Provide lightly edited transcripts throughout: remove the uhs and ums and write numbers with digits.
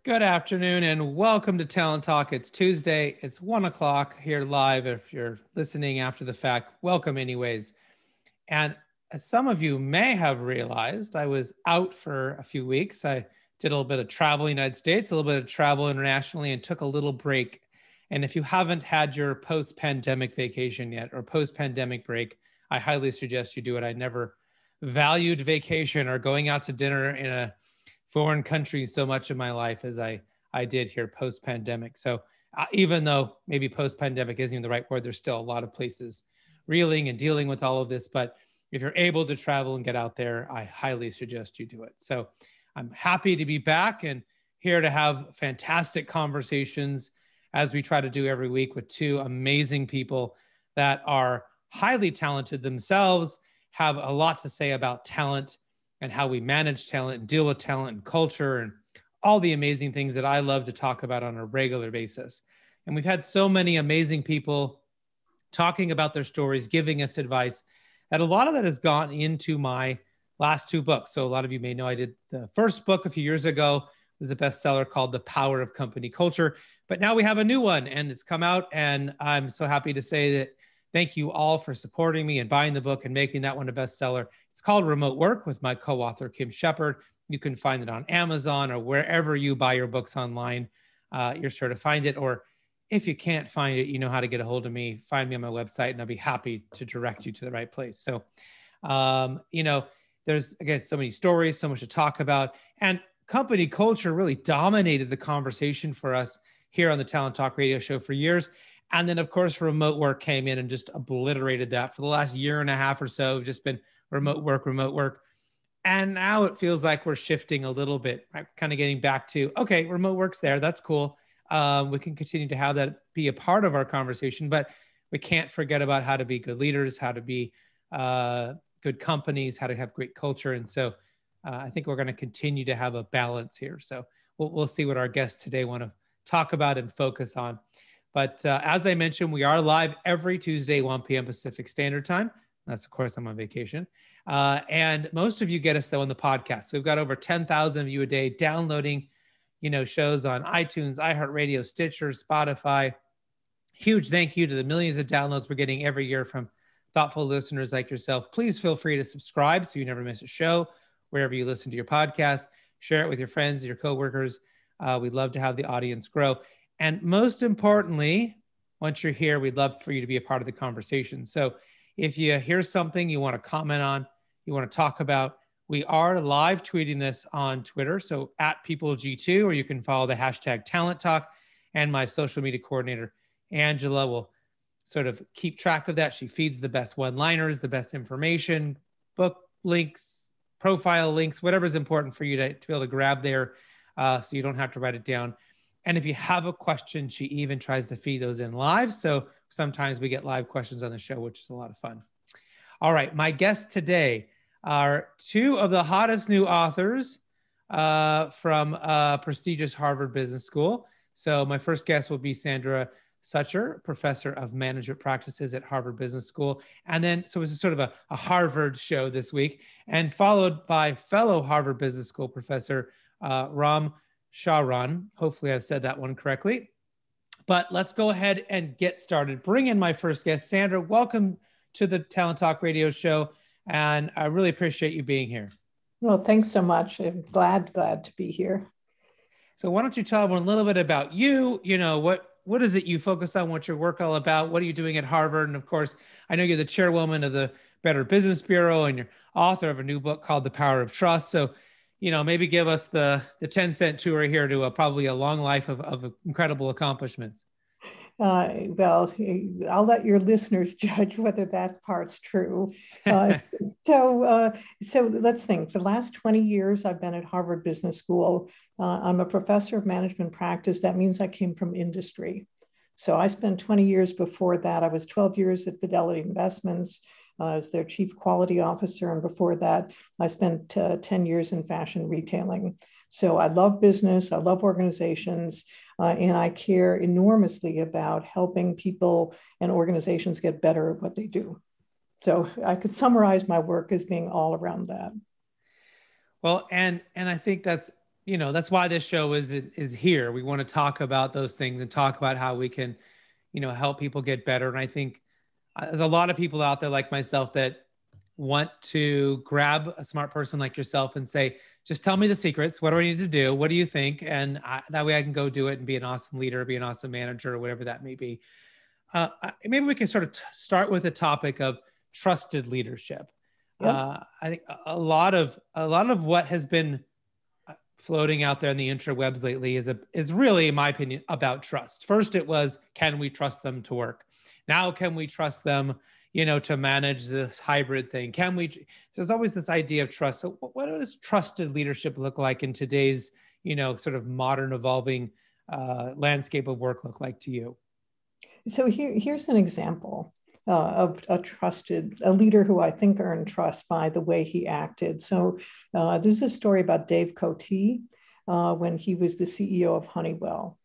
Good afternoon and welcome to Talent Talk. It's Tuesday. It's 1 o'clock here live. If you're listening after the fact, welcome anyways. And as some of you may have realized, I was out for a few weeks. I did a little bit of travel in the United States, a little bit of travel internationally, and took a little break. And if you haven't had your post-pandemic vacation yet or post-pandemic break, I highly suggest you do it. I never valued vacation or going out to dinner in a foreign country so much of my life as I did here post-pandemic. So even though maybe post-pandemic isn't even the right word, there's still a lot of places reeling and dealing with all of this. But if you're able to travel and get out there, I highly suggest you do it. So I'm happy to be back and here to have fantastic conversations as we try to do every week with two amazing people that are highly talented themselves, have a lot to say about talent and how we manage talent and deal with talent and culture and all the amazing things that I love to talk about on a regular basis. And we've had so many amazing people talking about their stories, giving us advice, that a lot of that has gone into my last two books. So a lot of you may know I did the first book a few years ago. It was a bestseller called The Power of Company Culture. But now we have a new one and it's come out. And I'm so happy to say that thank you all for supporting me and buying the book and making that one a bestseller. It's called Remote Work with my co-author, Kim Shepard. You can find it on Amazon or wherever you buy your books online. You're sure to find it. Or if you can't find it, you know how to get a hold of me. Find me on my website and I'll be happy to direct you to the right place. So, there's, again, so many stories, so much to talk about. And company culture really dominated the conversation for us here on the Talent Talk radio show for years. And then, of course, remote work came in and just obliterated that. For the last year and a half or so, we've just been remote work. And now it feels like we're shifting a little bit, right? Kind of getting back to, okay, remote work's there. That's cool. We can continue to have that be a part of our conversation, but we can't forget about how to be good leaders, how to be good companies, how to have great culture. And so I think we're going to continue to have a balance here. So we'll see what our guests today want to talk about and focus on. But as I mentioned, we are live every Tuesday, 1 p.m. Pacific Standard Time. That's, of course, I'm on vacation. And most of you get us, though, on the podcast. So we've got over 10,000 of you a day downloading, shows on iTunes, iHeartRadio, Stitcher, Spotify. Huge thank you to the millions of downloads we're getting every year from thoughtful listeners like yourself. Please feel free to subscribe so you never miss a show wherever you listen to your podcast. Share it with your friends, your coworkers. We'd love to have the audience grow. And most importantly, once you're here, we'd love for you to be a part of the conversation. So if you hear something you want to comment on, you want to talk about, we are live tweeting this on Twitter. So @PeopleG2, or you can follow the hashtag Talent Talk. And my social media coordinator, Angela, will sort of keep track of that. She feeds the best one-liners, the best information, book links, profile links, whatever's important for you to be able to grab there so you don't have to write it down. And if you have a question, she even tries to feed those in live. So sometimes we get live questions on the show, which is a lot of fun. All right. My guests today are two of the hottest new authors from prestigious Harvard Business School. So my first guest will be Sandra Sucher, professor of management practices at Harvard Business School. And then, so it's sort of a Harvard show this week, and followed by fellow Harvard Business School professor Ram Shahran. Hopefully I've said that one correctly. But let's go ahead and get started. Bring in my first guest. Sandra, welcome to the Talent Talk radio show. And I really appreciate you being here. Well, thanks so much. I'm glad to be here. So why don't you tell everyone a little bit about you? What is it you focus on? What's your work all about? What are you doing at Harvard? And of course, I know you're the chairwoman of the Better Business Bureau and you're author of a new book called The Power of Trust. So maybe give us the 10-cent tour here to probably a long life of incredible accomplishments. Well, I'll let your listeners judge whether that part's true. So let's think. For the last 20 years, I've been at Harvard Business School. I'm a professor of management practice. That means I came from industry. So I spent 20 years before that. I was 12 years at Fidelity Investments as their chief quality officer. And before that, I spent 10 years in fashion retailing. So I love business, I love organizations, and I care enormously about helping people and organizations get better at what they do. So I could summarize my work as being all around that. Well, and I think that's that's why this show is here. We want to talk about those things and talk about how we can, help people get better. And I think there's a lot of people out there like myself that want to grab a smart person like yourself and say, just tell me the secrets. What do I need to do? What do you think? And that way I can go do it and be an awesome leader, be an awesome manager, or whatever that may be. Maybe we can sort of start with the topic of trusted leadership. Yep. I think a lot of what has been floating out there in the interwebs lately is really, in my opinion, about trust. First, it was, can we trust them to work? Now, can we trust them, to manage this hybrid thing? There's always this idea of trust. So what does trusted leadership look like in today's, sort of modern evolving landscape of work look like to you? So here's an example of a leader who I think earned trust by the way he acted. So this is a story about Dave Cote when he was the CEO of Honeywell.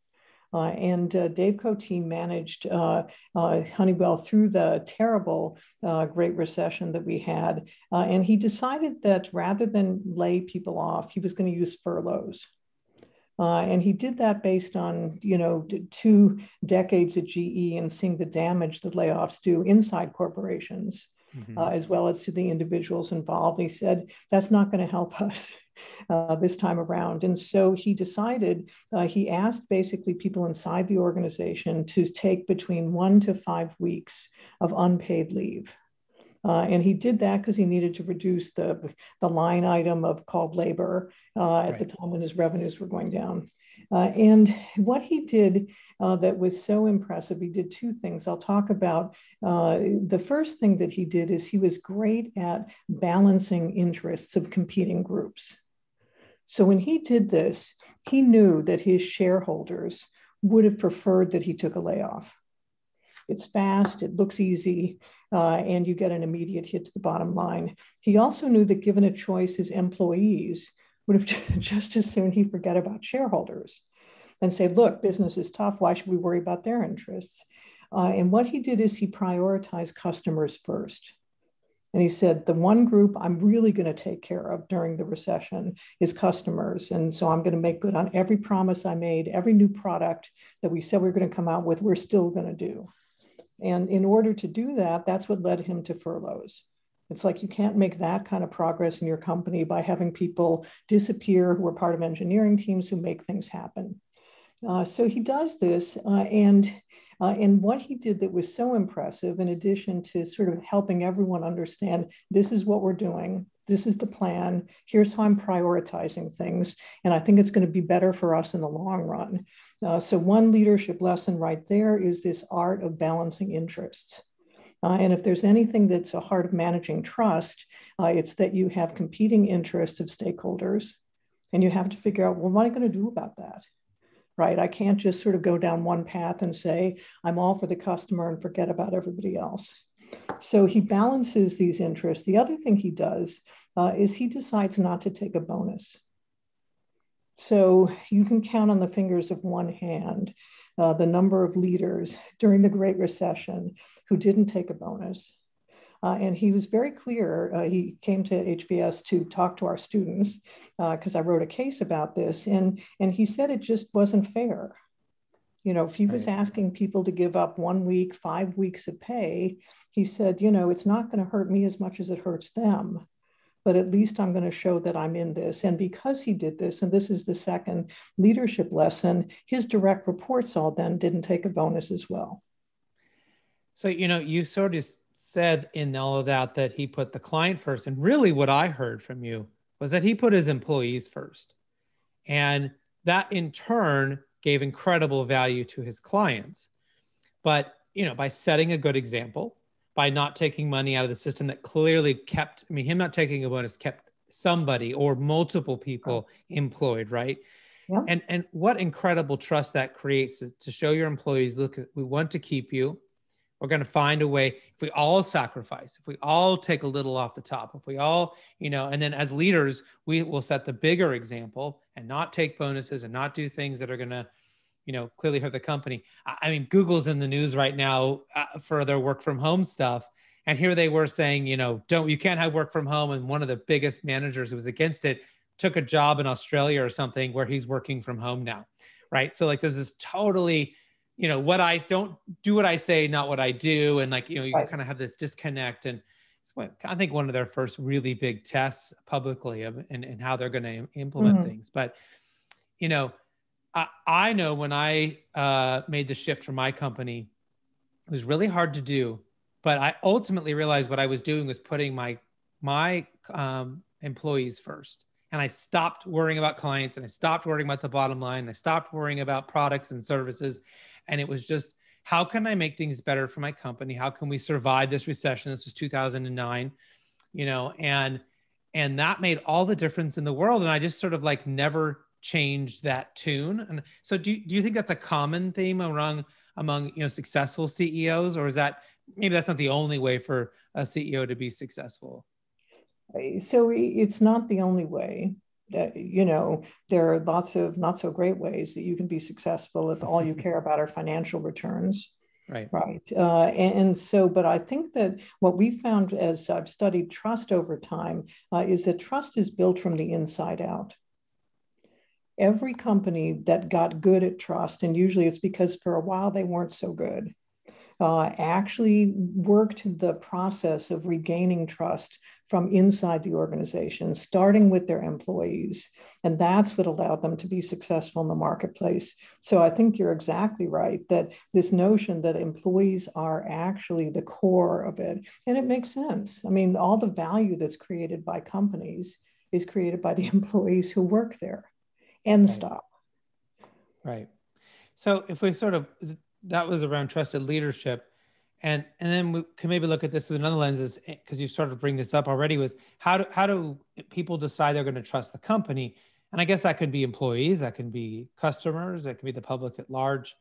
And Dave Cote managed Honeywell through the terrible Great Recession that we had. And he decided that rather than lay people off, he was going to use furloughs. And he did that based on, 2 decades at GE and seeing the damage that layoffs do inside corporations, as well as to the individuals involved. He said, that's not going to help us this time around. And so he decided, he asked basically people inside the organization to take between 1 to 5 weeks of unpaid leave. And he did that because he needed to reduce the line item called labor at the time when his revenues were going down. And what he did that was so impressive, he did 2 things. I'll talk about the first thing that he did is he was great at balancing interests of competing groups. So when he did this, he knew that his shareholders would have preferred that he took a layoff. It's fast, it looks easy, and you get an immediate hit to the bottom line. He also knew that given a choice, his employees would have just as soon he forget about shareholders and say, look, business is tough. Why should we worry about their interests? And what he did is he prioritized customers first. And he said, the one group I'm really going to take care of during the recession is customers. And so I'm going to make good on every promise I made, every new product that we said we were going to come out with, we're still going to do. And in order to do that, that's what led him to furloughs. It's like you can't make that kind of progress in your company by having people disappear who are part of engineering teams who make things happen. So he does this, and what he did that was so impressive, in addition to sort of helping everyone understand, this is what we're doing, this is the plan, here's how I'm prioritizing things, and I think it's going to be better for us in the long run. So one leadership lesson right there is this art of balancing interests. And if there's anything that's a heart of managing trust, it's that you have competing interests of stakeholders, and you have to figure out, well, what am I going to do about that? Right? I can't just sort of go down one path and say, I'm all for the customer and forget about everybody else. So he balances these interests. The other thing he does is he decides not to take a bonus. So you can count on the fingers of one hand the number of leaders during the Great Recession who didn't take a bonus. And he was very clear. He came to HBS to talk to our students because I wrote a case about this. And he said it just wasn't fair. If he was asking people to give up 1 week, 5 weeks of pay, he said, it's not going to hurt me as much as it hurts them. But at least I'm going to show that I'm in this. And because he did this, and this is the second leadership lesson, his direct reports all then didn't take a bonus as well. So, you sort of said in all of that he put the client first. And really what I heard from you was that he put his employees first. And that in turn gave incredible value to his clients. But, by setting a good example, by not taking money out of the system that clearly kept, him not taking a bonus kept somebody or multiple people employed, right? Yeah. And what incredible trust that creates to show your employees, look, we want to keep you. We're going to find a way. If we all sacrifice, if we all take a little off the top, if we all, and then as leaders, we will set the bigger example and not take bonuses and not do things that are going to, clearly hurt the company. Google's in the news right now for their work from home stuff. And here they were saying, you can't have work from home. And one of the biggest managers who was against it took a job in Australia or something where he's working from home now, right? So like there's this totally, what I don't do what I say, not what I do. And like, you Right. kind of have this disconnect. And it's what I think one of their first really big tests publicly and how they're going to implement things. But, I know when I made the shift for my company, it was really hard to do, but I ultimately realized what I was doing was putting my employees first. And I stopped worrying about clients, and I stopped worrying about the bottom line. And I stopped worrying about products and services. And it was just, how can I make things better for my company? How can we survive this recession? This was 2009, and that made all the difference in the world. And I just sort of like never changed that tune. And so do you think that's a common theme among successful CEOs, or is that maybe that's not the only way for a CEO to be successful? So it's not the only way. That, there are lots of not so great ways that you can be successful if all you care about are financial returns. Right. Right. But I think that what we found as I've studied trust over time is that trust is built from the inside out. Every company that got good at trust, and usually it's because for a while they weren't so good, actually worked the process of regaining trust from inside the organization, starting with their employees. And that's what allowed them to be successful in the marketplace. So I think you're exactly right that this notion that employees are actually the core of it, and it makes sense. I mean, all the value that's created by companies is created by the employees who work there and Right. stop. Right. So if we that was around trusted leadership. And then we can maybe look at this with another lens, because you sort of bring this up already, was how do people decide they're going to trust the company? And I guess that could be employees, that can be customers, that can be the public at large.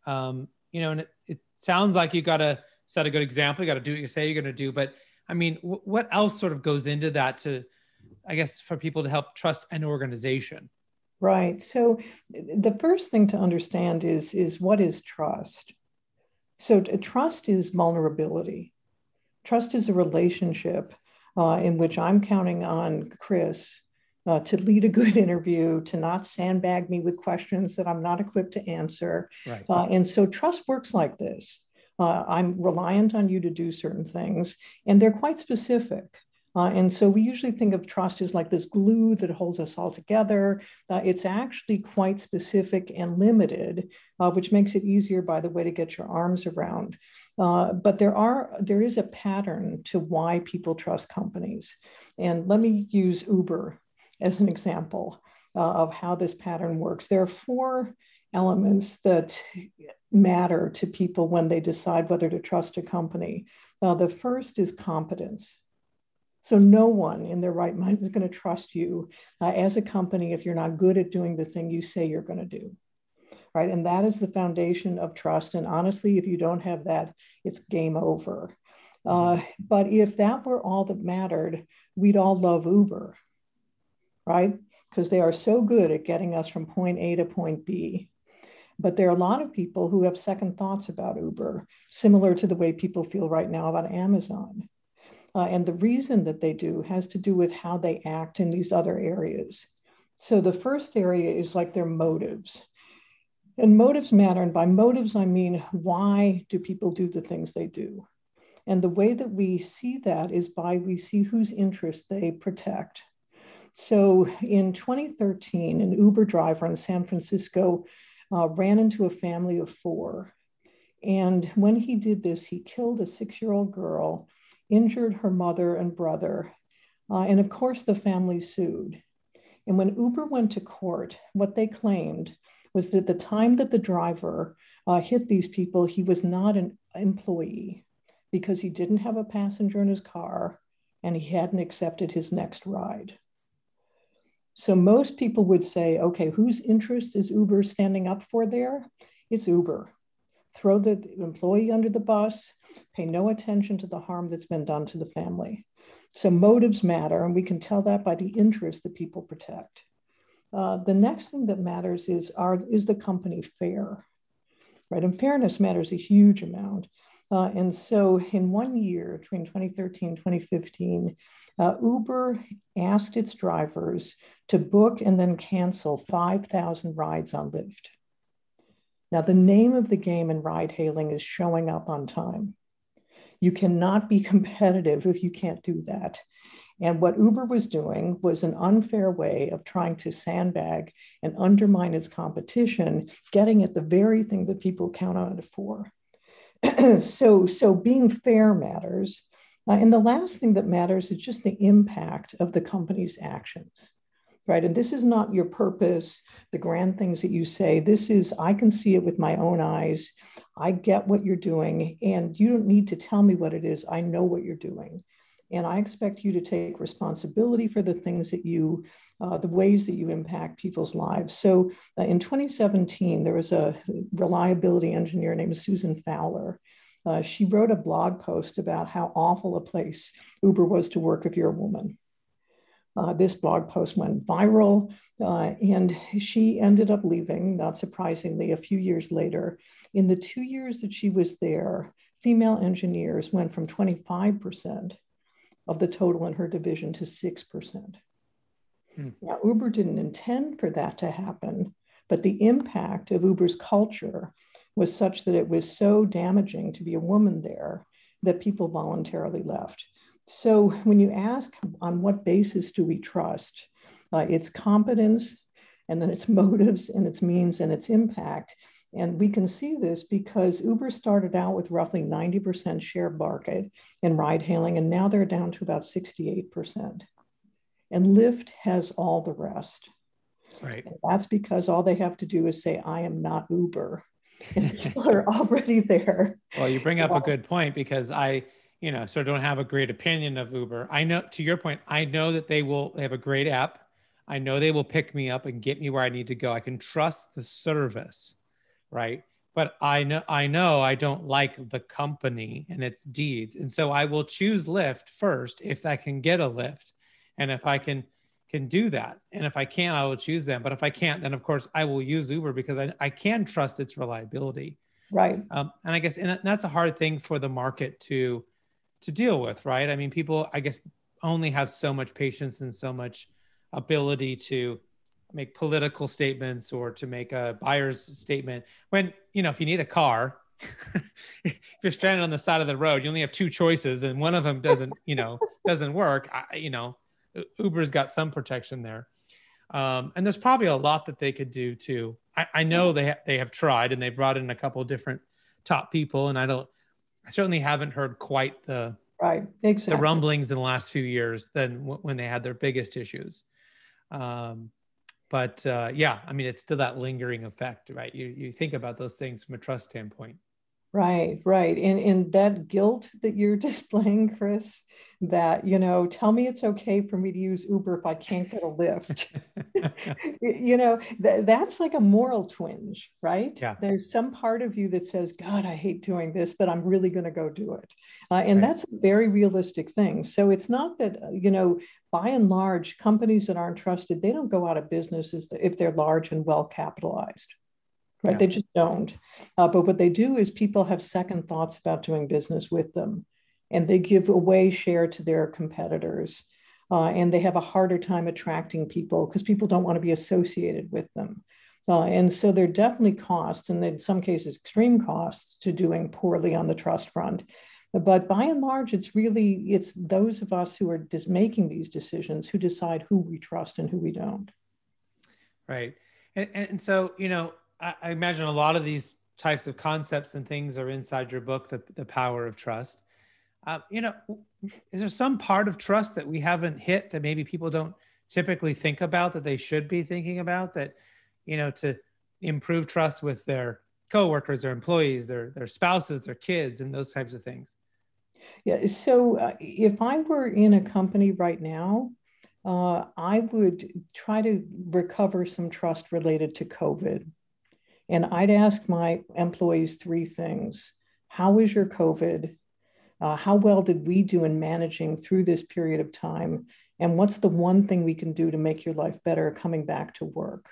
And it sounds like you got to set a good example. You got to do what you say you're going to do. But I mean, what else sort of goes into that I guess, for people to help trust an organization? Right. So the first thing to understand is what is trust? So trust is vulnerability. Trust is a relationship in which I'm counting on Chris to lead a good interview, to not sandbag me with questions that I'm not equipped to answer. Right. And so trust works like this. I'm reliant on you to do certain things, and they're quite specific. And so we usually think of trust as like this glue that holds us all together. It's actually quite specific and limited, which makes it easier, by the way, to get your arms around. But there is a pattern to why people trust companies. And let me use Uber as an example of how this pattern works. There are 4 elements that matter to people when they decide whether to trust a company. The first is competence. So no one in their right mind is going to trust you as a company if you're not good at doing the thing you say you're going to do. Right. And that is the foundation of trust. And honestly, if you don't have that, it's game over. But if that were all that mattered, we'd all love Uber, right? Because they are so good at getting us from point A to point B. But there are a lot of people who have second thoughts about Uber, similar to the way people feel right now about Amazon. And the reason that they do has to do with how they act in these other areas. So the first area is like their motives. And motives matter. And by motives, I mean, why do people do the things they do? And the way that we see that is we see whose interests they protect. So in 2013, an Uber driver in San Francisco ran into a family of 4. And when he did this, he killed a 6-year-old girl, injured her mother and brother. And of course, the family sued. And when Uber went to court, what they claimed was that at the time that the driver hit these people, he was not an employee because he didn't have a passenger in his car and he hadn't accepted his next ride. So most people would say, okay, whose interest is Uber standing up for there? It's Uber. Throw the employee under the bus, pay no attention to the harm that's been done to the family. So motives matter, and we can tell that by the interest that people protect. The next thing that matters is the company fair, right? And fairness matters a huge amount. And so in 1 year, between 2013 and 2015, Uber asked its drivers to book and then cancel 5,000 rides on Lyft. Now, the name of the game in ride hailing is showing up on time. You cannot be competitive if you can't do that. And what Uber was doing was an unfair way of trying to sandbag and undermine its competition, getting at the very thing that people count on it for. So being fair matters. And the last thing that matters is just the impact of the company's actions, right? And this is not your purpose, the grand things that you say. This is, I can see it with my own eyes. I get what you're doing, and you don't need to tell me what it is. I know what you're doing. And I expect you to take responsibility for the things that the ways that you impact people's lives. So in 2017, there was a reliability engineer named Susan Fowler. She wrote a blog post about how awful a place Uber was to work if you're a woman. This blog post went viral, and she ended up leaving, not surprisingly, a few years later. In the 2 years that she was there, female engineers went from 25% of the total in her division to 6%. Now, Uber didn't intend for that to happen, but the impact of Uber's culture was such that it was so damaging to be a woman there that people voluntarily left. So when you ask on what basis do we trust, it's competence, and then its motives and its means and its impact. And we can see this because Uber started out with roughly 90% share market in ride hailing, and now they're down to about 68%. And Lyft has all the rest. Right. And that's because all they have to do is say, I am not Uber. And people are already there. Well, you bring up a good point, because I sort of don't have a great opinion of Uber. I know, to your point, I know that they have a great app. I know they will pick me up and get me where I need to go. I can trust the service, right? But I know I don't like the company and its deeds. And so I will choose Lyft first if I can get a Lyft. And if I can do that. And if I can't, I will choose them. But if I can't, then of course I will use Uber, because I can trust its reliability. Right. And I guess, and that's a hard thing for the market to deal with, right? I mean, people, I guess, only have so much patience and so much ability to make political statements or to make a buyer's statement when, if you need a car, if you're stranded on the side of the road, you only have two choices and one of them doesn't work. Uber's got some protection there. And there's probably a lot that they could do too. I know they have tried, and they brought in a couple of different top people, and I certainly haven't heard quite the rumblings in the last few years than when they had their biggest issues. But yeah, I mean, it's still that lingering effect, right? You think about those things from a trust standpoint. Right. And that guilt that you're displaying, Chris, that, tell me it's okay for me to use Uber if I can't get a Lyft. That's like a moral twinge, right? Yeah. There's some part of you that says, God, I hate doing this, but I'm really going to go do it. And right. That's a very realistic thing. So it's not that, by and large, companies that aren't trusted, they don't go out of business if they're large and well capitalized. Right? Yeah. They just don't. But what they do is people have second thoughts about doing business with them, and they give away share to their competitors. And they have a harder time attracting people because people don't want to be associated with them. And so there are definitely costs, and in some cases, extreme costs to doing poorly on the trust front. But by and large, it's those of us who are just making these decisions who decide who we trust and who we don't. Right. And so, I imagine a lot of these types of concepts and things are inside your book, The Power of Trust. Is there some part of trust that we haven't hit that maybe people don't typically think about that they should be thinking about, that, to improve trust with their coworkers, their employees, their spouses, their kids, and those types of things? Yeah. So if I were in a company right now, I would try to recover some trust related to COVID. And I'd ask my employees three things. How was your COVID? How well did we do in managing through this period of time? And what's the one thing we can do to make your life better coming back to work?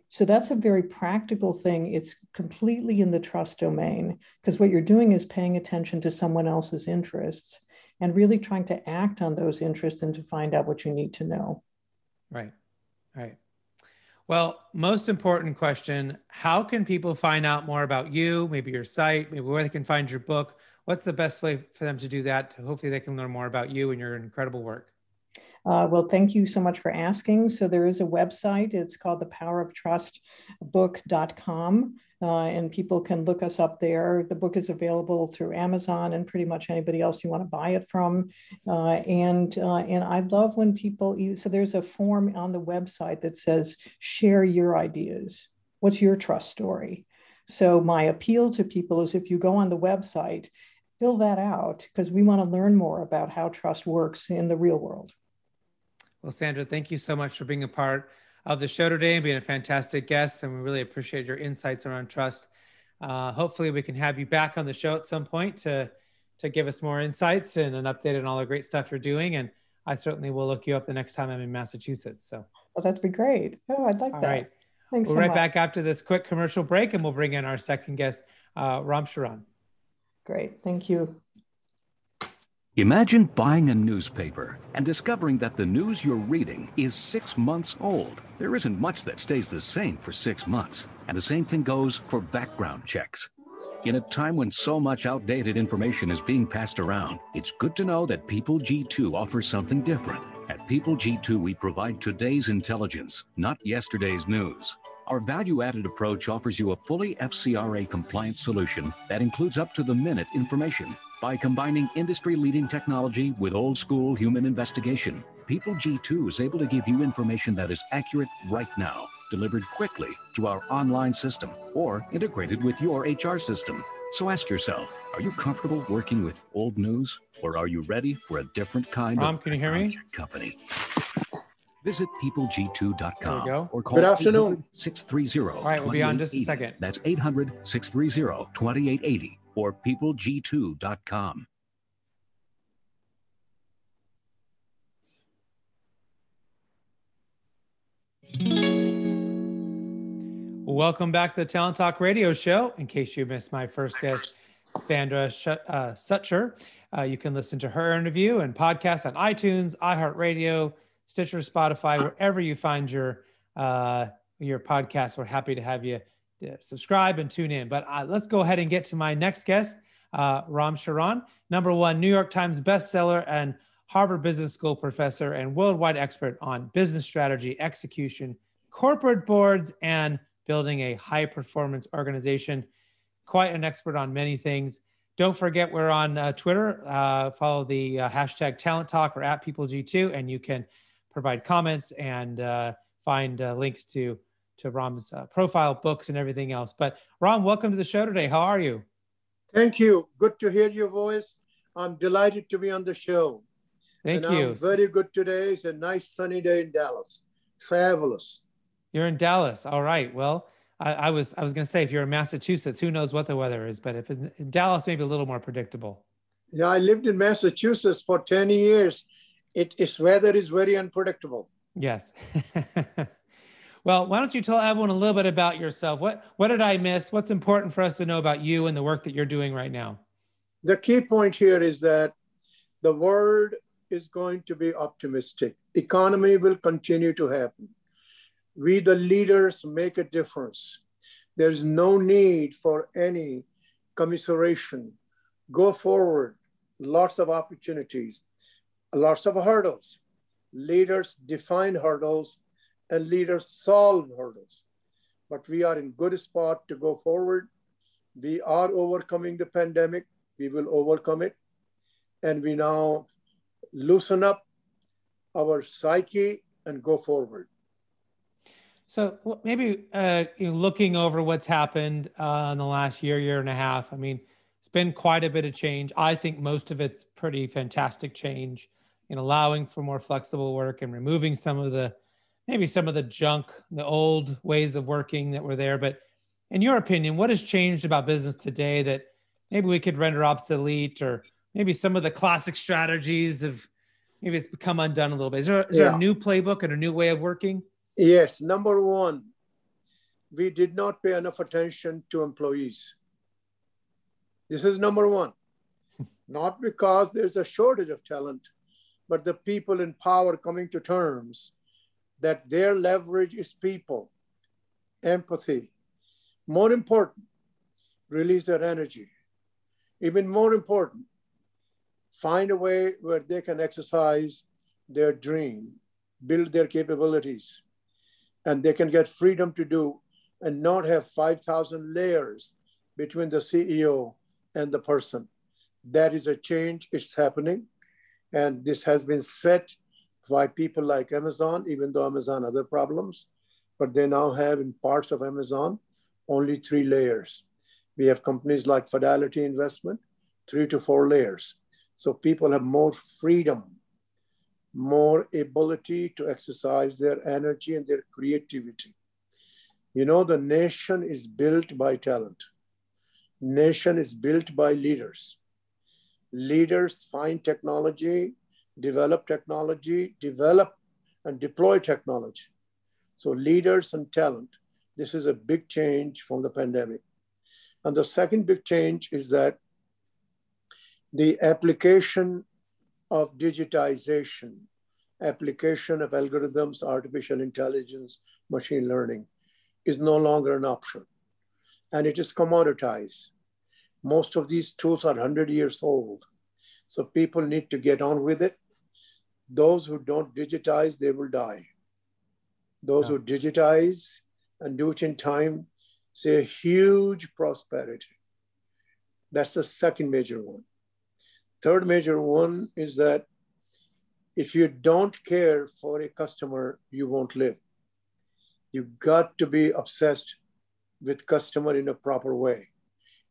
So that's a very practical thing. It's completely in the trust domain because what you're doing is paying attention to someone else's interests and really trying to act on those interests and to find out what you need to know. Right, right. Well, most important question, how can people find out more about you, maybe your site, maybe where they can find your book? What's the best way for them to do that? Hopefully they can learn more about you and your incredible work. Well, thank you so much for asking. So there is a website. It's called thepoweroftrustbook.com, and people can look us up there. The book is available through Amazon and pretty much anybody else you want to buy it from. And I love when people, so there's a form on the website that says, share your ideas. What's your trust story? So my appeal to people is if you go on the website, fill that out because we want to learn more about how trust works in the real world. Well, Sandra, thank you so much for being a part of the show today and being a fantastic guest. And we really appreciate your insights around trust. Hopefully we can have you back on the show at some point to give us more insights and an update on all the great stuff you're doing. And I certainly will look you up the next time I'm in Massachusetts. So, well, that'd be great. Oh, I'd like that. All right. Thanks we'll so right much. Back after this quick commercial break and we'll bring in our second guest, Ram Charan. Great. Thank you. Imagine buying a newspaper and discovering that the news you're reading is 6 months old. There isn't much that stays the same for 6 months. And the same thing goes for background checks. In a time when so much outdated information is being passed around, it's good to know that People G2 offers something different. At People G2, we provide today's intelligence, not yesterday's news. Our value-added approach offers you a fully FCRA-compliant solution that includes up-to-the-minute information. By combining industry-leading technology with old-school human investigation, People G2 is able to give you information that is accurate right now, delivered quickly through our online system or integrated with your HR system. So ask yourself, are you comfortable working with old news, or are you ready for a different kind Ram, of can you hear me? company? Visit peopleg2.com or call Good afternoon. 800-630-2880. All right, we'll be on just a second. That's 800-630-2880 or peopleg2.com. Welcome back to the Talent Talk Radio Show. In case you missed my first guest, Sandra Sutcher, you can listen to her interview and podcast on iTunes, iHeartRadio, Stitcher, Spotify, wherever you find your podcast. We're happy to have you subscribe and tune in. But let's go ahead and get to my next guest, Ram Charan, #1 New York Times bestseller and Harvard Business School professor and worldwide expert on business strategy, execution, corporate boards, and building a high-performance organization. Quite an expert on many things. Don't forget, we're on Twitter. Follow the hashtag Talent Talk or at PeopleG2, and you can provide comments and find links to Ram's profile, books, and everything else. But Ram, welcome to the show today. How are you? Thank you. Good to hear your voice. I'm delighted to be on the show. Thank you. I'm very good today. It's a nice sunny day in Dallas. Fabulous. You're in Dallas. All right. Well, I was going to say, if you're in Massachusetts, who knows what the weather is, but if in Dallas, maybe a little more predictable. Yeah, I lived in Massachusetts for 10 years. Its weather is very unpredictable. Yes. Well, why don't you tell everyone a little bit about yourself? What did I miss? What's important for us to know about you and the work that you're doing right now? The key point here is that the world is going to be optimistic. Economy will continue to happen. We, the leaders, make a difference. There's no need for any commiseration. Go forward. Lots of opportunities, lots of hurdles. Leaders define hurdles and leaders solve hurdles. But we are in good spot to go forward. We are overcoming the pandemic. We will overcome it. And we now loosen up our psyche and go forward. So maybe looking over what's happened in the last year and a half, I mean, it's been quite a bit of change. I think most of it's pretty fantastic change in allowing for more flexible work and removing some of the junk, the old ways of working that were there. But in your opinion, what has changed about business today that maybe we could render obsolete, or maybe some of the classic strategies of maybe it's become undone a little bit? Is there a new playbook and a new way of working? Yes. Number one, we did not pay enough attention to employees. This is number one. Not because there's a shortage of talent, but the people in power coming to terms that their leverage is people, empathy. More important, release their energy. Even more important, find a way where they can exercise their dream, build their capabilities, and they can get freedom to do and not have 5,000 layers between the CEO and the person. That is a change, it's happening. And this has been set by people like Amazon, even though Amazon has other problems, but they now have in parts of Amazon only 3 layers. We have companies like Fidelity Investment, 3 to 4 layers. So people have more freedom, more ability to exercise their energy and their creativity. You know, the nation is built by talent. Nation is built by leaders. Leaders find technology, develop and deploy technology. So leaders and talent, this is a big change from the pandemic. And the second big change is that the application of digitization, application of algorithms, artificial intelligence, machine learning is no longer an option. And it is commoditized. Most of these tools are 100 years old. So people need to get on with it. Those who don't digitize, they will die. Those who digitize and do it in time, see a huge prosperity. That's the second major one. Third major one is that if you don't care for a customer, you won't live. You've got to be obsessed with customer in a proper way.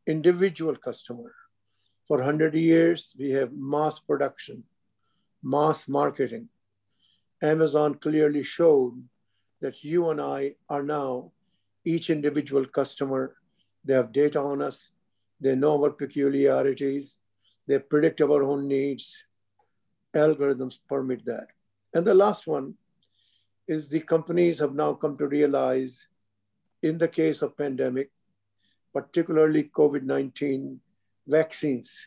Individual customer. For 100 years, we have mass production, mass marketing. Amazon clearly showed that you and I are now each individual customer. They have data on us. They know our peculiarities. They predict our own needs. Algorithms permit that. And the last one is the companies have now come to realize in the case of pandemic, particularly COVID-19 vaccines,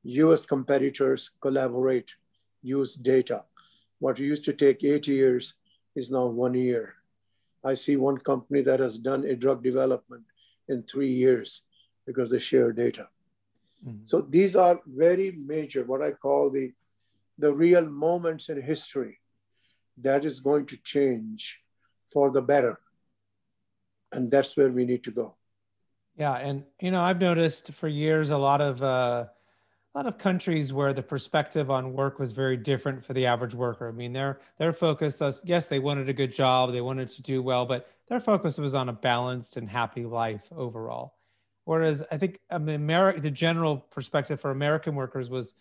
US competitors collaborate, use data. What used to take 8 years is now 1 year. I see one company that has done a drug development in 3 years because they share data. Mm-hmm. So these are very major, what I call the real moments in history that is going to change for the better. And that's where we need to go. Yeah, and I've noticed for years a lot of countries where the perspective on work was very different for the average worker. I mean, their focus was, yes, they wanted a good job, they wanted to do well, but their focus was on a balanced and happy life overall. Whereas I think the general perspective for American workers was,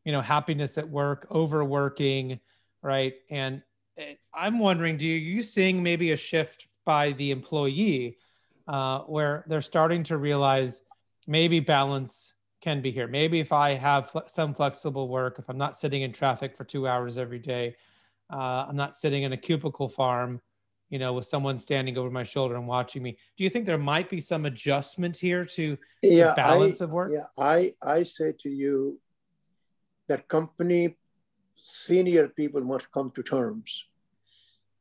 happiness at work, overworking, right? And I'm wondering, are you seeing maybe a shift by the employee where they're starting to realize maybe balance can be here? Maybe if I have some flexible work, if I'm not sitting in traffic for 2 hours every day, I'm not sitting in a cubicle farm, with someone standing over my shoulder and watching me. Do you think there might be some adjustment here to the balance of work? Yeah, I say to you that company senior people must come to terms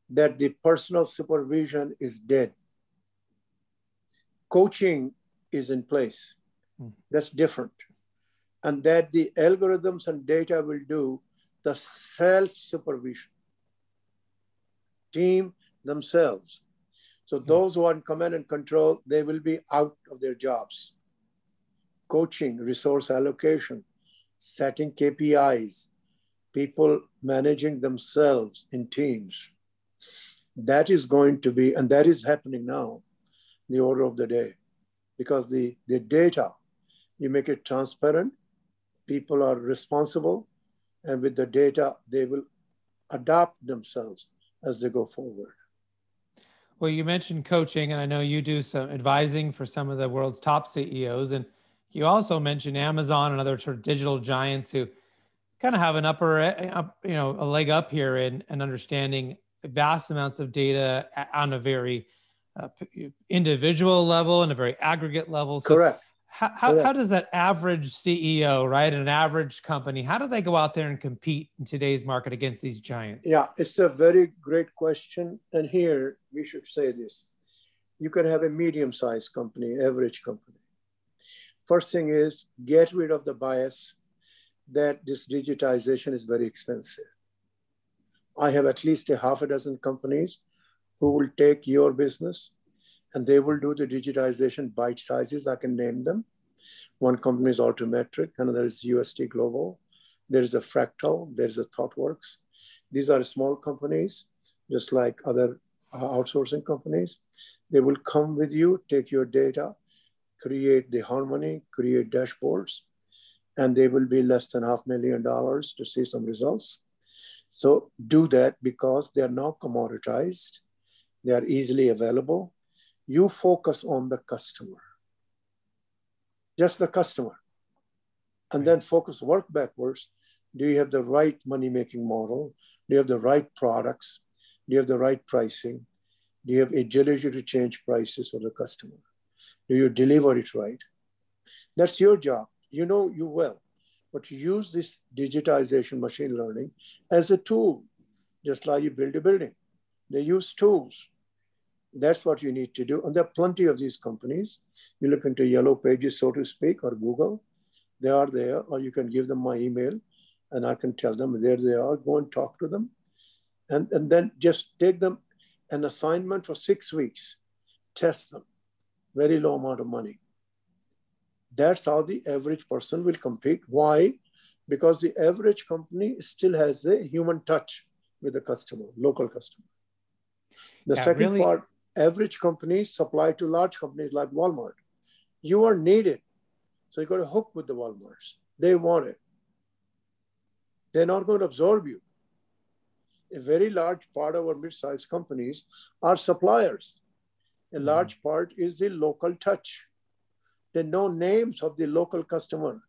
that the personal supervision is dead. Coaching is in place. That's different. And that the algorithms and data will do the self-supervision. Team themselves. So those who are in command and control, they will be out of their jobs. Coaching, resource allocation, setting KPIs, people managing themselves in teams. That is going to be, and that is happening now, the order of the day. Because the data, you make it transparent, people are responsible, and with the data, they will adapt themselves as they go forward. Well, you mentioned coaching, and I know you do some advising for some of the world's top CEOs. And you also mentioned Amazon and other sort of digital giants who kind of have an a leg up here in understanding vast amounts of data on a very individual level and a very aggregate level. So Correct. How does that average CEO, right, in an average company, how do they go out there and compete in today's market against these giants? Yeah, it's a very great question. And here we should say this. You can have a medium-sized company, average company. First thing is get rid of the bias that this digitization is very expensive. I have at least a half a dozen companies who will take your business and they will do the digitization bite sizes. I can name them. One company is Altimetric, another is UST Global. There is a Fractal, there is a ThoughtWorks. These are small companies, just like other outsourcing companies. They will come with you, take your data, create the harmony, create dashboards, and they will be less than $500,000 to see some results. So do that because they are now commoditized. They are easily available. You focus on the customer, just the customer, and then focus, work backwards. Do you have the right money-making model? Do you have the right products? Do you have the right pricing? Do you have agility to change prices for the customer? Do you deliver it right? That's your job. You know you well, but you use this digitization, machine learning as a tool, just like you build a building. They use tools. That's what you need to do. And there are plenty of these companies. You look into Yellow Pages, so to speak, or Google. They are there, or you can give them my email and I can tell them there they are. Go and talk to them. And then just take them an assignment for 6 weeks. Test them. Very low amount of money. That's how the average person will compete. Why? Because the average company still has a human touch with the customer, local customer. The second part, average companies supply to large companies like Walmart. You are needed. So you got to hook with the Walmarts. They want it. They're not going to absorb you. A very large part of our mid-sized companies are suppliers. A large part is the local touch. They know names of the local customer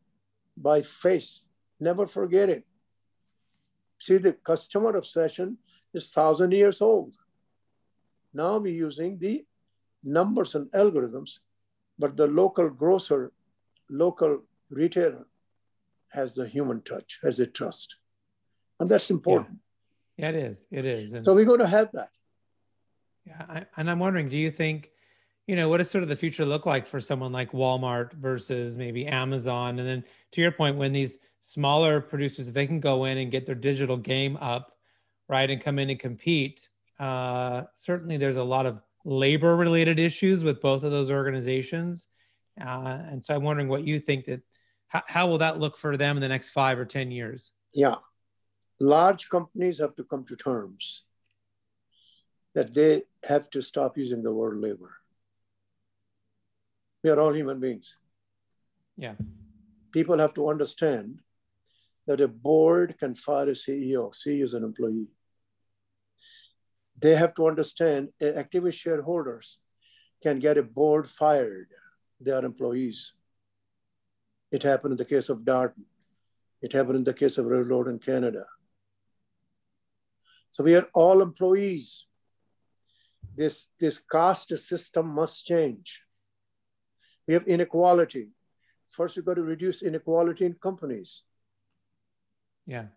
by face. Never forget it. See, the customer obsession is 1,000 years old. Now we're using the numbers and algorithms, but the local grocer, local retailer has the human touch, has a trust. And that's important. Yeah, it is. It is. So we're going to have that. Yeah. And I'm wondering, do you think, what does sort of the future look like for someone like Walmart versus maybe Amazon? And then to your point, when these smaller producers, if they can go in and get their digital game up, right, and come in and compete, certainly there's a lot of labor related issues with both of those organizations. And so I'm wondering what you think how will that look for them in the next 5 or 10 years? Yeah. Large companies have to come to terms that they have to stop using the word labor. We are all human beings. Yeah. People have to understand that a board can fire a CEO. CEO is an employee. They have to understand activist shareholders can get a board fired. They are employees. It happened in the case of Darden. It happened in the case of Railroad in Canada. So we are all employees. This caste system must change. We have inequality. First, we've got to reduce inequality in companies. Yeah.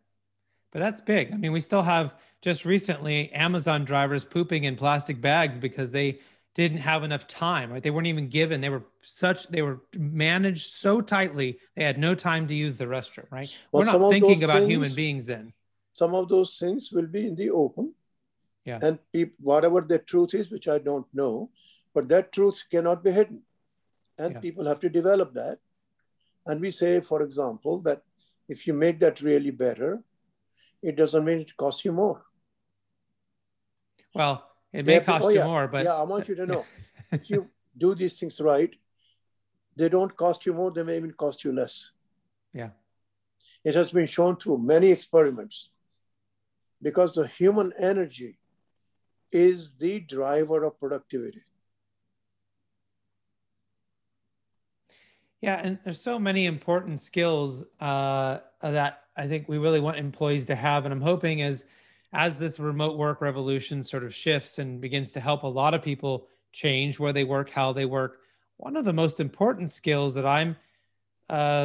But that's big. I mean, we still have just recently Amazon drivers pooping in plastic bags because they didn't have enough time, right? They weren't even given, they were managed so tightly, they had no time to use the restroom, right? We're not thinking about human beings then. Some of those things will be in the open. Yeah. And whatever the truth is, which I don't know, but that truth cannot be hidden. And people have to develop that. And we say, for example, that if you make that really better, it doesn't mean it costs you more. Well, it may cost you more, but... Yeah, I want you to know, if you do these things right, they don't cost you more, they may even cost you less. Yeah. It has been shown through many experiments because the human energy is the driver of productivity. Yeah, and there's so many important skills that I think we really want employees to have. And I'm hoping as this remote work revolution sort of shifts and begins to help a lot of people change where they work, how they work. One of the most important skills that I'm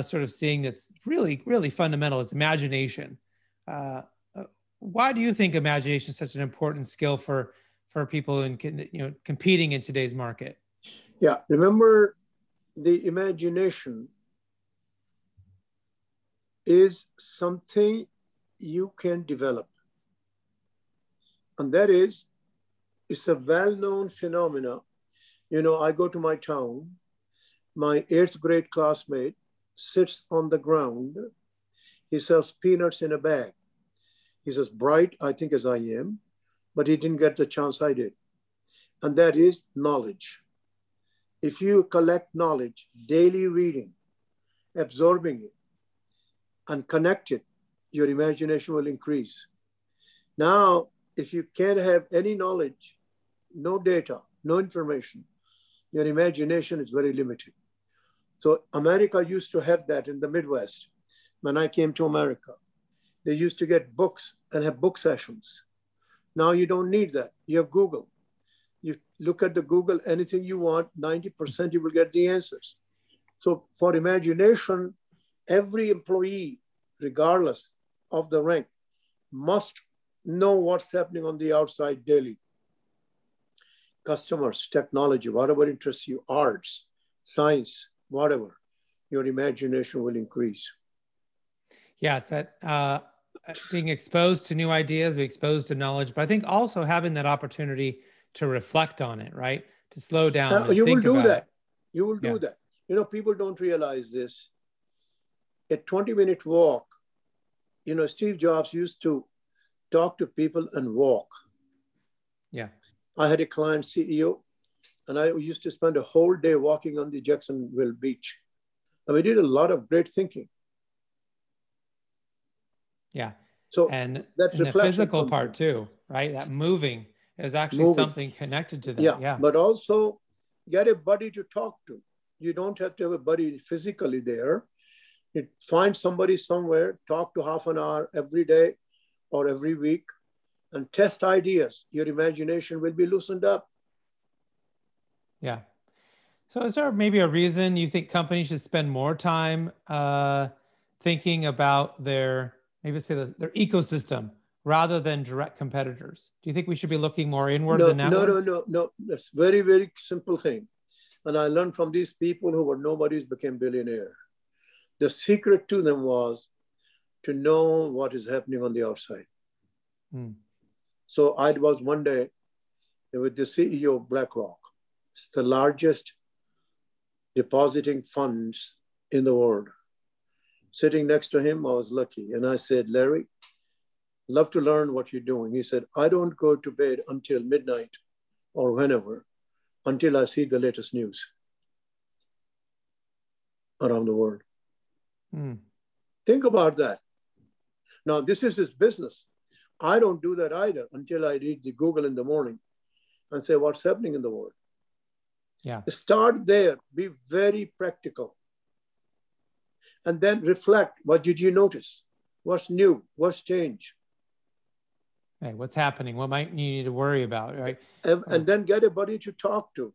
sort of seeing that's really, really fundamental is imagination. Why do you think imagination is such an important skill for people in, competing in today's market? Yeah, remember, the imagination is something you can develop. And that is, it's a well-known phenomena. I go to my town, my 8th grade classmate sits on the ground. He sells peanuts in a bag. He's as bright, I think, as I am, but he didn't get the chance I did. And that is knowledge. If you collect knowledge, daily reading, absorbing it, and connect it, your imagination will increase. Now, if you can't have any knowledge, no data, no information, your imagination is very limited. So America used to have that in the Midwest. When I came to America, they used to get books and have book sessions. Now you don't need that. You have Google. You look at the Google, anything you want, 90% you will get the answers. So for imagination, every employee, regardless of the rank, must know what's happening on the outside daily. Customers, technology, whatever interests you, arts, science, whatever, your imagination will increase. Yes, that being exposed to new ideas, being exposed to knowledge, but I think also having that opportunity to reflect on it, right? To slow down and you think will do about that. it. You will do that. People don't realize this. A 20-minute walk, Steve Jobs used to talk to people and walk. Yeah. I had a client CEO, and I used to spend a whole day walking on the Jacksonville beach. And we did a lot of great thinking. Yeah. So and that's the physical part too, right? That moving is actually something connected to that. Yeah. But also get a buddy to talk to. You don't have to have a buddy physically there. You find somebody somewhere, talk to half an hour every day or every week, and test ideas. Your imagination will be loosened up. Yeah. So is there maybe a reason you think companies should spend more time thinking about their ecosystem rather than direct competitors? Do you think we should be looking more inward than outward? No. That's very, very simple thing. And I learned from these people who were nobodies became billionaire. The secret to them was to know what is happening on the outside. So I was one day with the CEO of BlackRock. It's the largest depositing funds in the world. Sitting next to him, I was lucky. And I said, Larry, love to learn what you're doing. He said, I don't go to bed until midnight or whenever, until I see the latest news around the world. Think about that. Now, this is his business. I don't do that either until I read the Google in the morning and say, what's happening in the world? Yeah. Start there. Be very practical. And then reflect. What did you notice? What's new? What's changed? Hey, what's happening? What might you need to worry about, right? And then get a buddy to talk to.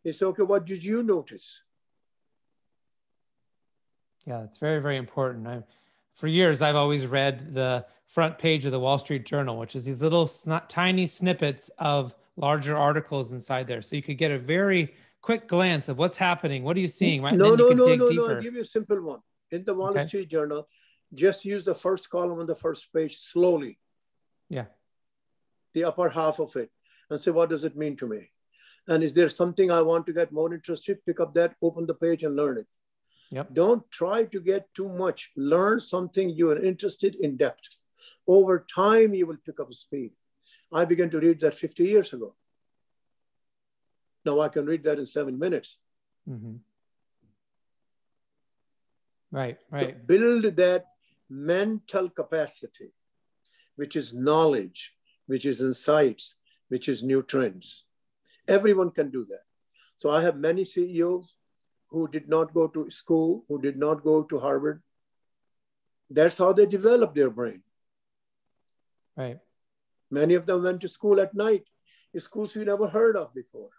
He said, okay, what did you notice? Yeah, it's very, very important. For years, I've always read the front page of the Wall Street Journal, which is these little tiny snippets of larger articles inside there. So you could get a very quick glance of what's happening. What are you seeing, right? No. I'll give you a simple one. In the Wall Street Journal, just use the first column on the first page slowly. Yeah. The upper half of it, and say, what does it mean to me? And is there something I want to get more interested? Pick up that, open the page and learn it. Yep. Don't try to get too much. Learn something you are interested in depth. Over time, you will pick up speed. I began to read that 50 years ago. Now I can read that in 7 minutes. Right. So build that mental capacity, which is knowledge, which is insights, which is new trends. Everyone can do that. So I have many CEOs who did not go to school, who did not go to Harvard. That's how they developed their brain. Right. Many of them went to school at night, schools we never heard of before.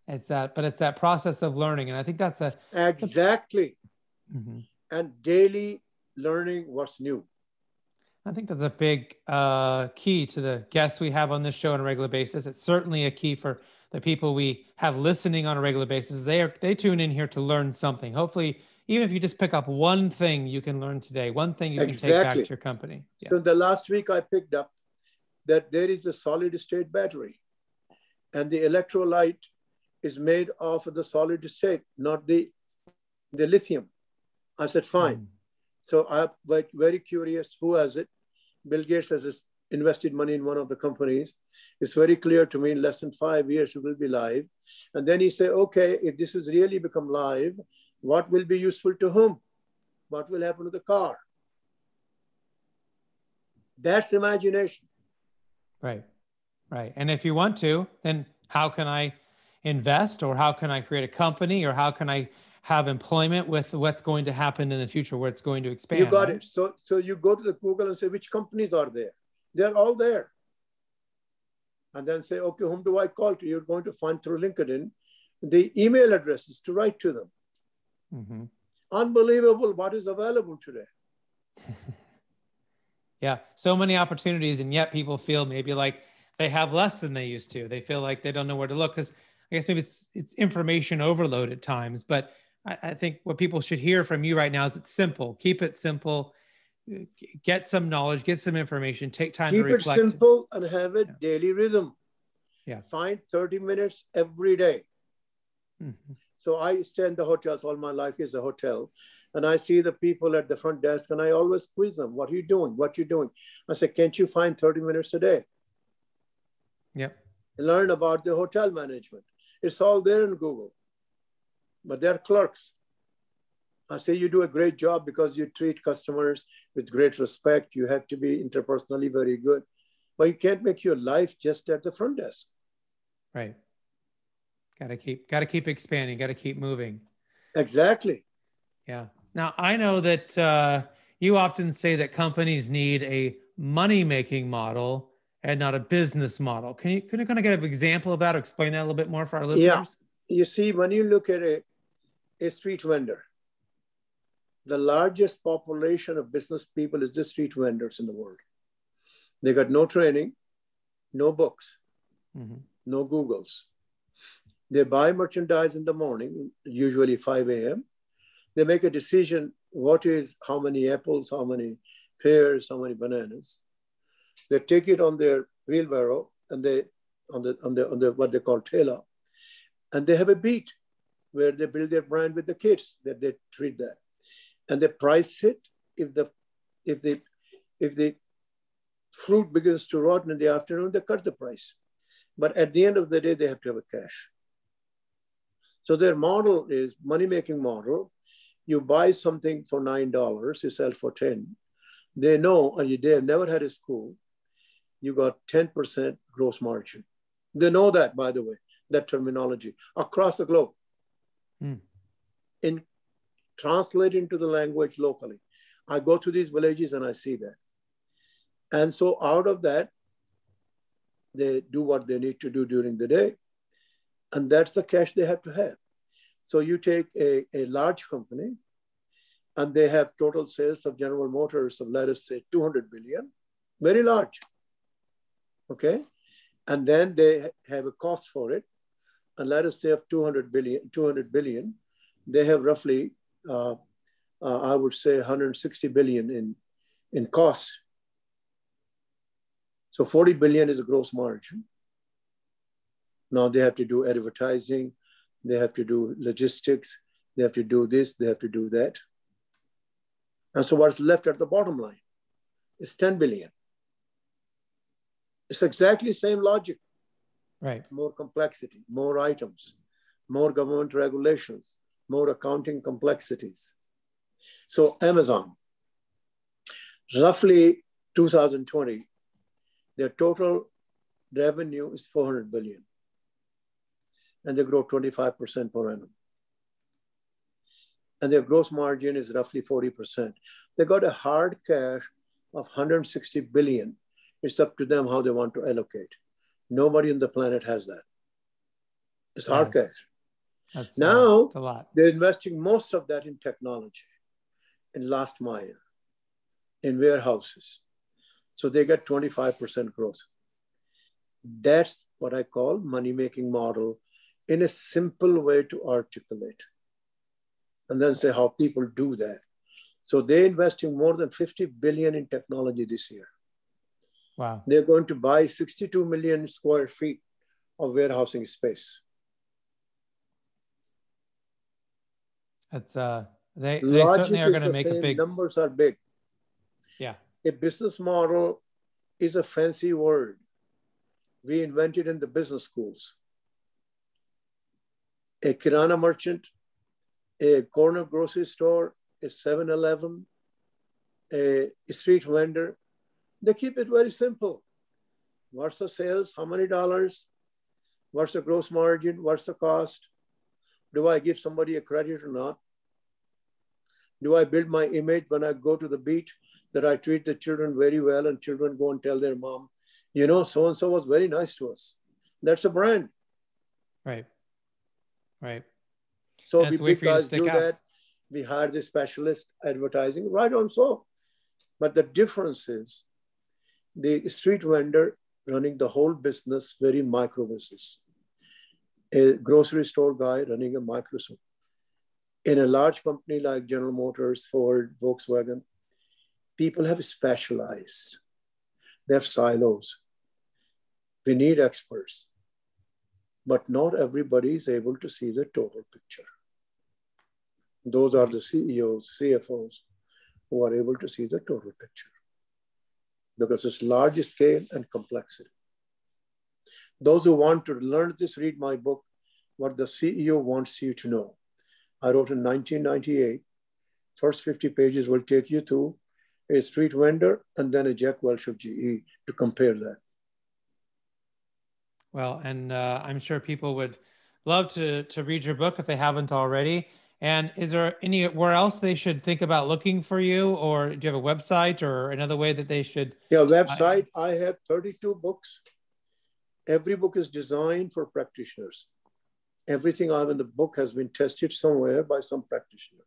It's that process of learning. And I think that's Exactly. Mm-hmm. And daily learning what's new. I think that's a big key to the guests we have on this show on a regular basis. It's certainly a key for the people we have listening on a regular basis. They tune in here to learn something. Hopefully, even if you just pick up one thing you can learn today, one thing you can take back to your company. Yeah. So the last week I picked up that there is a solid state battery, and the electrolyte is made of the solid state, not the lithium. I said, fine. So I'm very curious, who has it? Bill Gates has invested money in one of the companies. It's very clear to me in less than 5 years it will be live. And then he said, okay, if this has really become live, what will be useful to whom? What will happen to the car? That's imagination. Right. And if you want to, then how can I invest, or how can I create a company, or how can I have employment with what's going to happen in the future, where it's going to expand? You got it. So you go to the Google and say, which companies are there? They're all there. And then say, okay, whom do I call to? You're going to find through LinkedIn the email addresses to write to them. Mm-hmm. Unbelievable what is available today. Yeah, so many opportunities, and yet people feel maybe like they have less than they used to. They feel like they don't know where to look, because I guess maybe it's information overload at times. But I think what people should hear from you right now is it's simple. Keep it simple. Get some knowledge, get some information, take time to reflect. Keep it simple and have a daily rhythm. Yeah. Find 30 minutes every day. Mm-hmm. So I stay in the hotels. All my life is a hotel. And I see the people at the front desk, and I always quiz them. What are you doing? What you doing? I say, can't you find 30 minutes a day? Yep. Learn about the hotel management. It's all there in Google. But they're clerks. I say, you do a great job because you treat customers with great respect. You have to be interpersonally very good. But you can't make your life just at the front desk. Right. Got to keep expanding. Got to keep moving. Exactly. Yeah. Now, I know that you often say that companies need a money-making model and not a business model. Can you kind of get an example of that, or explain that a little bit more for our listeners? Yeah. You see, when you look at a street vendor, the largest population of business people is the street vendors in the world. They got no training, no books, mm-hmm. no Googles. They buy merchandise in the morning, usually 5 a.m. They make a decision, how many apples, how many pears, how many bananas. They take it on their wheelbarrow and on the what they call trailer, and they have a beat where they build their brand with the kids that they treat that. And they price it. If the fruit begins to rot in the afternoon, they cut the price. But at the end of the day, they have to have a cash. So their model is money-making model. You buy something for $9, you sell for 10. They know, and they have never had a school, you got 10% gross margin. They know that, by the way, that terminology across the globe. Translate into the language locally. I go to these villages and I see that. And so out of that, they do what they need to do during the day. And that's the cash they have to have. So you take a large company, and they have total sales of General Motors of, let us say, 200 billion, very large, okay? And then they have a cost for it, and let us say of 200 billion, they have roughly, I would say 160 billion in cost. So 40 billion is a gross margin. Now they have to do advertising, they have to do logistics, they have to do this, they have to do that. And so what's left at the bottom line is 10 billion. It's exactly the same logic. Right. More complexity, more items, more government regulations, more accounting complexities. So Amazon, roughly 2020, their total revenue is 400 billion. And they grow 25% per annum. And their gross margin is roughly 40%. They got a hard cash of 160 billion. It's up to them how they want to allocate. Nobody on the planet has that. It's hard cash. That's Now a lot. they're investing most of that in technology, in last mile, in warehouses. So they get 25% growth. That's what I call money-making model in a simple way to articulate. And then say how people do that. So they're investing more than 50 billion in technology this year. Wow. They're going to buy 62 million square feet of warehousing space. That's they certainly are going to make a big. Numbers are big. Yeah. A business model is a fancy word. We invented in the business schools. A kirana merchant, a corner grocery store, a 7-Eleven, a street vendor, they keep it very simple. What's the sales? How many dollars? What's the gross margin? What's the cost? Do I give somebody a credit or not? Do I build my image when I go to the beach that I treat the children very well and children go and tell their mom, you know, so-and-so was very nice to us. That's a brand. Right. Right. So we big guys do that. We hire the specialist advertising, right on so. But the difference is the street vendor running the whole business, very micro business. A grocery store guy running a micro store. In a large company like General Motors, Ford, Volkswagen, people have specialized. They have silos. We need experts. But not everybody is able to see the total picture. Those are the CEOs, CFOs, who are able to see the total picture because it's large scale and complexity. Those who want to learn this, read my book, What the CEO Wants You to Know. I wrote in 1998. First 50 pages will take you to a street vendor and then a Jack Welch of GE to compare that. Well, and I'm sure people would love to read your book if they haven't already. And is there anywhere else they should think about looking for you, or do you have a website or another way that they should? Yeah, website. I have 32 books. Every book is designed for practitioners. Everything I have in the book has been tested somewhere by some practitioner.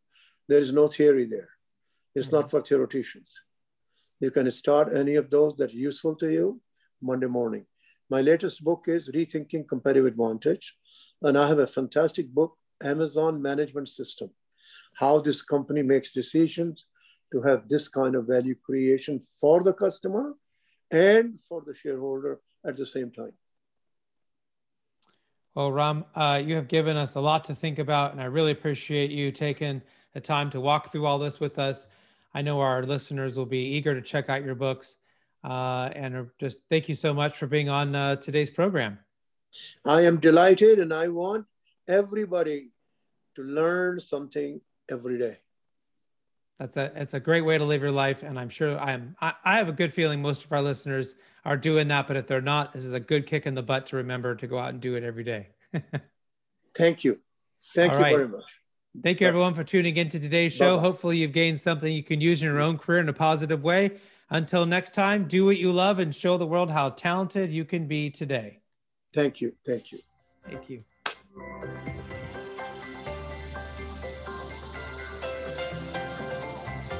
There is no theory there. It's not for theoreticians. You can start any of those that are useful to you Monday morning. My latest book is Rethinking Competitive Advantage. And I have a fantastic book, Amazon Management System, how this company makes decisions to have this kind of value creation for the customer and for the shareholder at the same time. Well, Ram, you have given us a lot to think about, and I really appreciate you taking the time to walk through all this with us. I know our listeners will be eager to check out your books, and just thank you so much for being on today's program. I am delighted, and I want everybody to learn something every day. It's a great way to live your life, and I'm sure I have a good feeling most of our listeners are doing that, but if they're not, this is a good kick in the butt to remember to go out and do it every day. Thank you. Thank you very much. Thank you, everyone, for tuning into today's show. Bye-bye. Hopefully you've gained something you can use in your own career in a positive way. Until next time, do what you love and show the world how talented you can be today. Thank you. Thank you. Thank you.